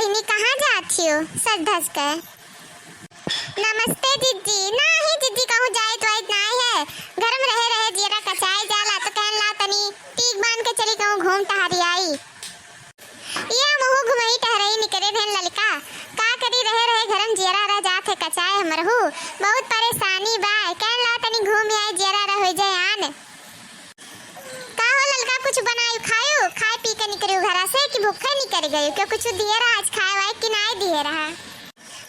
बहनी कहाँ जाती हो सज धस कर? नमस्ते जीजी। ना ही जीजी कहूँ जाए तो ना है घर में रहे जीरा कचाई जाला तो कहन ला तनी टीक बांध के चली कहूँ घूम टहरी आई। ये मुँह घुमई टहरई निकरे भेन ललका का करी रहे घर में जीरा रह जात है कचाए हमरहू बहुत परेशानी बा कहन ला तनी घूम आई जीरा रह हो जाए आन। का हो ललका कुछ बनायु खायु खाए पी के निकरे घर से कि भूखे निकल गई क्यों कुछ दिए रहा आज खाए वाए कि नहीं दिए रहा?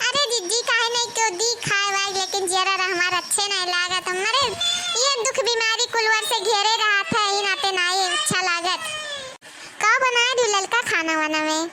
अरे जीजी काहे नहीं क्यों दी खाए वाए लेकिन जरा हमारा अच्छे नहीं लागत हमारे ये दुख बीमारी कुलवर से घेरे रहा था ही नाते नहीं अच्छा लागत। का बना रही ललका खाना वाना में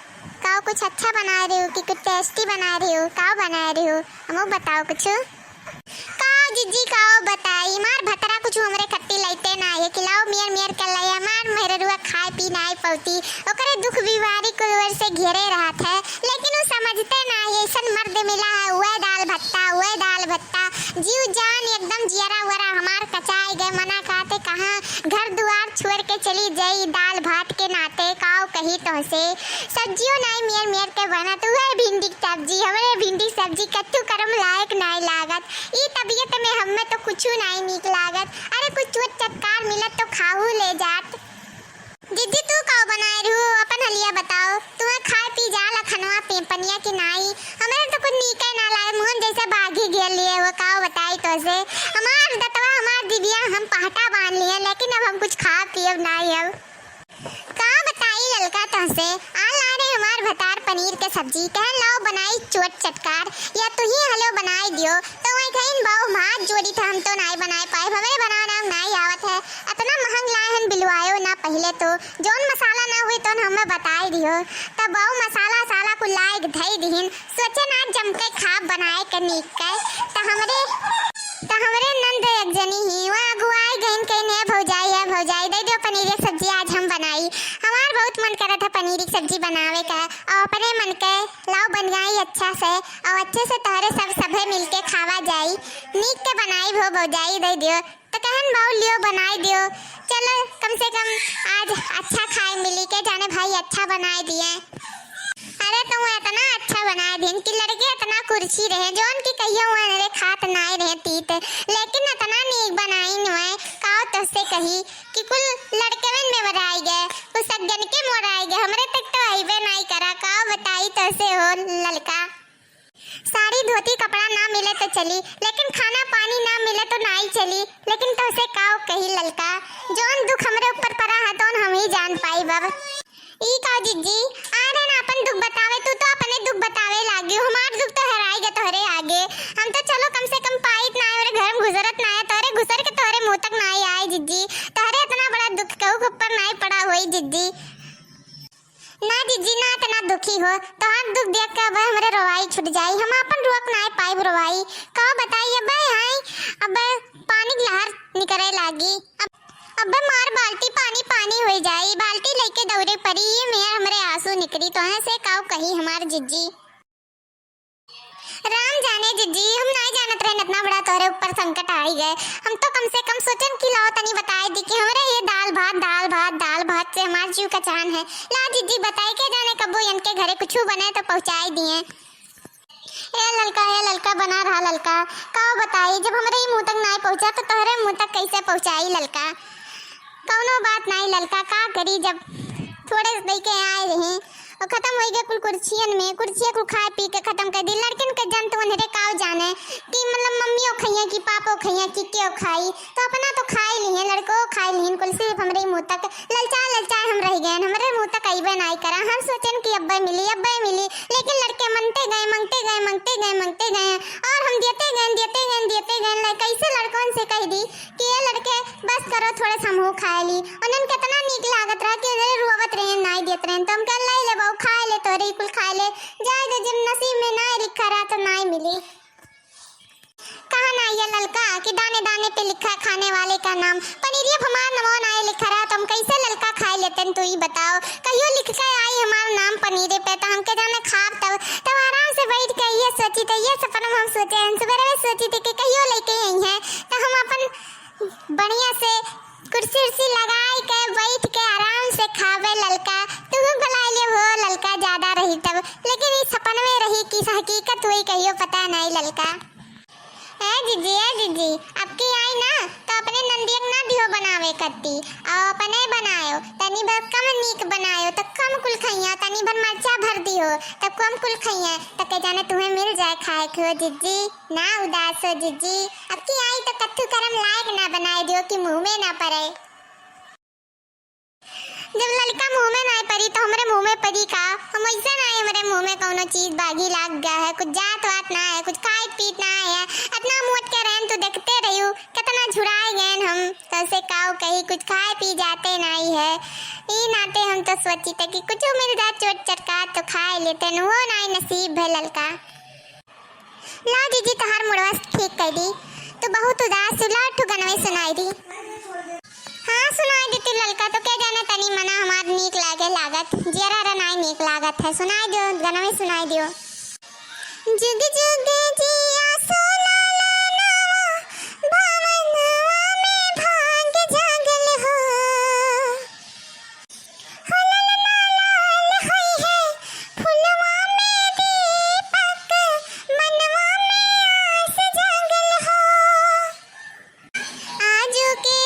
का कुछ अच्छा बना रही हो कि कुछ टेस्टी बना रही हो का बना रही हो हमको बताओ कुछ का जीजी का बताई मार भतरा कुछ हमरे खट्टी लाइते ना है खिलाओ मियर मियर कर लाया मार मेहरुआ खाए पी नहीं पौती ओकरे दुख बीमारी कुलवर से घेरे रहा था लेकिन वो समझते ना है ऐसा मर्द मिला है वह दाल भत्ता जीव जान एकदम जियरा वरा हमार कचाए गए मना खाते कहाँ घर दुआर छोड़ के चली जाई दाल भात के नाते काओ कही तो से सब्जियों नहीं मियर मियर के बना तू है भिंडी की सब्जी हमारे भिंडी सब्जी कत्तू करम लायक नहीं लागत ई तबीयत में हमें तो कुछ नहीं नीक लागत। अरे कुछ चटकार मिलत तो खाहू ले जात। दीदी तू का बनाए रहू अपन हलिया बताओ तुम्हें खाए पी जा लखनवा पेपनिया की नाई हमारे तो कुछ नीक ना लागे मोहन जैसे बागी घेर लिए वो का बताई तो से हमार दतवा हमार दीदिया हम पहटा बांध लिए लेकिन अब हम कुछ खा पिए नहीं अब का बताई ललका तो से आ ला रे हमार भतार पनीर के सब्जी कहन लाओ बनाई चोट चटकार या तू ही हलो बनाई दियो तो वही कहीं बाऊ हाथ जोड़ी था हम तो नहीं बनाए पाए हमें बनाना नहीं आवत है इतना महंग लाए हैं बिलवायो ना पहले तो जोन मसाला ना हुई तो हमें बताई दियो तब बाऊ मसाला साला को लाए धई दिहिन सोचे ना जम के खाब बनाए के नीक के तो हमरे नंद एक जनी ही वो अगुआई गहन कहीं ने भौजाई दे दो पनीर की सब्जी आज हम बनाई हमार बहुत मन करा था पनीर की सब्जी बनावे का और अपने मन के लाओ बन गई अच्छा से और अच्छे से तोहरे सभे मिलके खावा जाई नीक के बनाई भो भौजाई दे दियो तो कहन बाऊ लियो बनाई दियो चलो कम से कम आज अच्छा खाए मिली के जाने भाई अच्छा बनाए दिए। अरे तुम इतना अच्छा बना दिन की लड़के इतना कुर्सी रहे जोन की कहियो रे खात नाई रहे तीत लेकिन इतना नीक बनाई नवे काओ तो से कही कि कुल लड़के में बनाई गए कुछ सज्जन के मोराई गए हमरे तक तो आईबे नहीं करा काओ बताई तो से हो ललका साड़ी धोती कपड़ा ना मिले तो चली लेकिन खाना पानी ना मिले तो नहीं चली लेकिन तो से काओ कही ललका जोन दुख हमरे ऊपर पड़ा है तो हम ही जान पाई बाब ई का जीजी आ रे ना अपन दुख बतावे तू तो अपने दुख बतावे लागी हमार दुख तो हराएगा तोहरे आगे हम तो चलो कम से कम पाइत ना और घर में गुजरत ना है तोहरे घुसर के तोहरे मुंह तक ना आए जीजी तोहरे इतना बड़ा दुख कहू ऊपर नहीं पड़ा होई जीजी ना जीजी ना इतना दुखी हो तो हम दुख देख के अब हमरे रोवाई छूट जाई हम अपन रोक नहीं पाई रोवाई का बताइए अब हाय अब पानी लहर निकरे लागी अब मार बाल्टी पानी हो जाई बाल्टी लेके दौड़े पड़ी ये मेरा हमरे आंसू निकली तो ऐसे काऊ कही हमार जिज्जी राम जाने जिज्जी हम नहीं जानत रहे इतना बड़ा तोरे ऊपर संकट आई गए हम तो कम से कम सोचन कि लाओ तनी बताए दी कि हमरे ये दाल भात से हमार जीव का चान है ला जिज्जी बताए के जाने कबो इनके घरे कुछ बने तो पहुंचाई दिए ये ललका बना रहा ललका काऊ बताई जब हमरे मुंह तक नहीं पहुंचा तो तोहरे मुंह तक कैसे पहुंचाई ललका कौनो बात नहीं ललका का करी जब थोड़े दे के आए रहे और खत्म हो गए कुल कुर्सियां को खा पी के खत्म कर दी लड़किन के जंत वनरे काव जाने कि मतलब मम्मियों खइया कि पापो खइया कि क्यों खाई तो अपना तो खाई लिए लड़को खाई लिए कुल सिर्फ हमरे मुंह तक ललचा हम रह गए हमरे मुंह तक आईबे नहीं करा हम सोचन कि अब्बे मिली लेकिन लड़के मांगते गए और हम देते गए कैसे लड़कों से कह दी कि ये लड़के बस करो थोड़े समूह खाए ली उन्हें कितना नीक लागत रहा कि रुआवत रहे नहीं देत रहे तो हम कल ले ले बाऊ खा ले तोरे कुल खा ले जाए तो जब नसीब में नहीं लिखा रहा तो नहीं मिली कहा ना ये ललका कि दाने दाने पे लिखा खाने वाले का नाम पनीरिया हमार नमो नहीं लिखा रहा तो हम कैसे ललका खा लेते तू ही बताओ कहियो लिख के आई हमारा नाम पनीरे पे तो हमके जाने खाब तब आराम से बैठ के ये सोची तो ये सपना हम सोचे हम सवेरे सोची थी कि कहियो लेके आई है तो हम अपन बढ़िया से कुर्सी लगाई के बैठ के आराम से खावे ललका तू भलाई ले हो ललका ज्यादा रही तब लेकिन की हकीकत हुई कहियो पता नहीं ललका। ए जीजी अब की आई ना तो अपने नंदियक ना दियो बनावे करती और अपने बनायो तनी भर कम नीक बनायो तो कम कुल खइया तनी भर मरचा भर दियो तो कम कुल खइया तो के जाने तुम्हें मिल जाए खाए को जीजी ना उदास हो जीजी। अब की आई तो कत्थू करम लायक ना बनाए दियो कि मुंह में ना पड़े। जब लड़का मुंह में नहीं पड़ी तो हमारे मुंह में पड़ी का हम ऐसा ना है हमारे मुंह में कौनो चीज बागी लाग गया है कुछ जात वात ना है कुछ खाए पीत ना है अपना मुंह के रहन तो देखते रहियो कितना झुराए गए हम तो से काऊ कहीं कुछ खाए पी जाते नहीं है ई नाते हम तो सोची थे कि कुछ मिल जाए चोट चटका तो खाए लेते न वो नहीं नसीब है ललका। ला दीदी तहार मुड़वा ठीक कर दी तो बहुत उदास लाठू गनवे सुनाई दी। हाँ सुनाई देती ललका तो क्या जाने तनी मना हमार नीक लागे लागत जरा रनाई नीक लागत है सुनाई दियो गाना में सुनाई दियो। जुग जुग जिया सोना लानवा भावनवा में भाग जागल हो हलना लाल होई है फुलवा में दीपक मनवा में आस जागल हो आजू के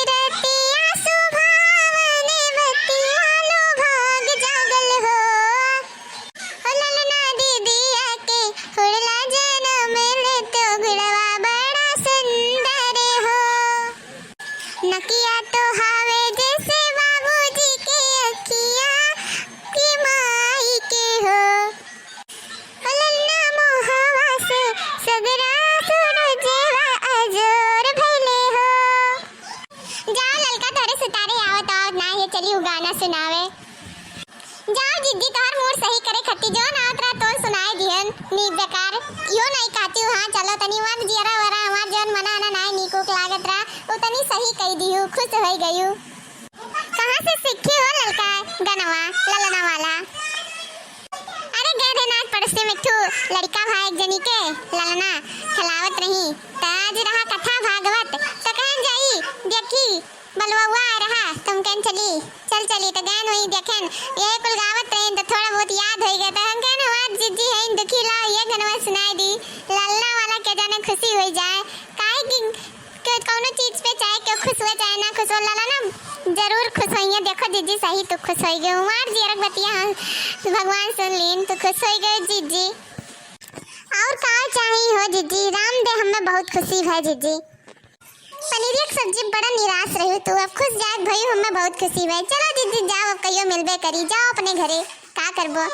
नकिया तो हावे जैसे बाबूजी के अखिया की माई के हो ललना मोहवा से सगरा सूरजेवा अजोर भइले हो। जाओ ललका थोड़े सितारे आवत और ना ये चली गाना सुनावे जाओ जिद्दी तोहर मूड सही करे खट्टी जो ना उतरा तो सुनाए दिहन नीक बेकार यो नहीं कहती हूं। हां चलो तनी वन जियरा वरा हमार जन मना ना नहीं नीको लागत रहा उतनी सही कह दियो खुश हो गई। कहां से सीखी हो ललका गनवा ललना वाला? अरे गए नाथ पड़ोसी मिठू लड़का भाई एक जनी के ललना खिलावत रही ताज रहा कथा भागवत तो कहन जाई देखी बलवा आ रहा तुम कहन चली तो गैन वही देखन ये कुल गावत रही तो थोड़ा बहुत याद हो गया तो हम कहन हमार जीजी है दुखी ला ये गनवा सुनाई दी ललना वाला के जाने खुशी हो जाए काहे कि कौनो चीज पे चाहे क्यों खुश हो चाहे ना खुश हो लाला ना जरूर खुश होइए। देखो जीजी सही तो खुश हो गए हमार जीरक बतिया भगवान सुन लीन तो खुश हो गए जीजी और का चाहिए हो जीजी राम दे हमें बहुत खुशी है जीजी पनीर एक सब्जी बड़ा निराश रही तू अब खुश जाए भाई हमें बहुत खुशी है। चलो जीजी जाओ कहियो मिलबे करी जाओ अपने घरे का करबो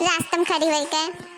रास्ता में खड़ी होई के।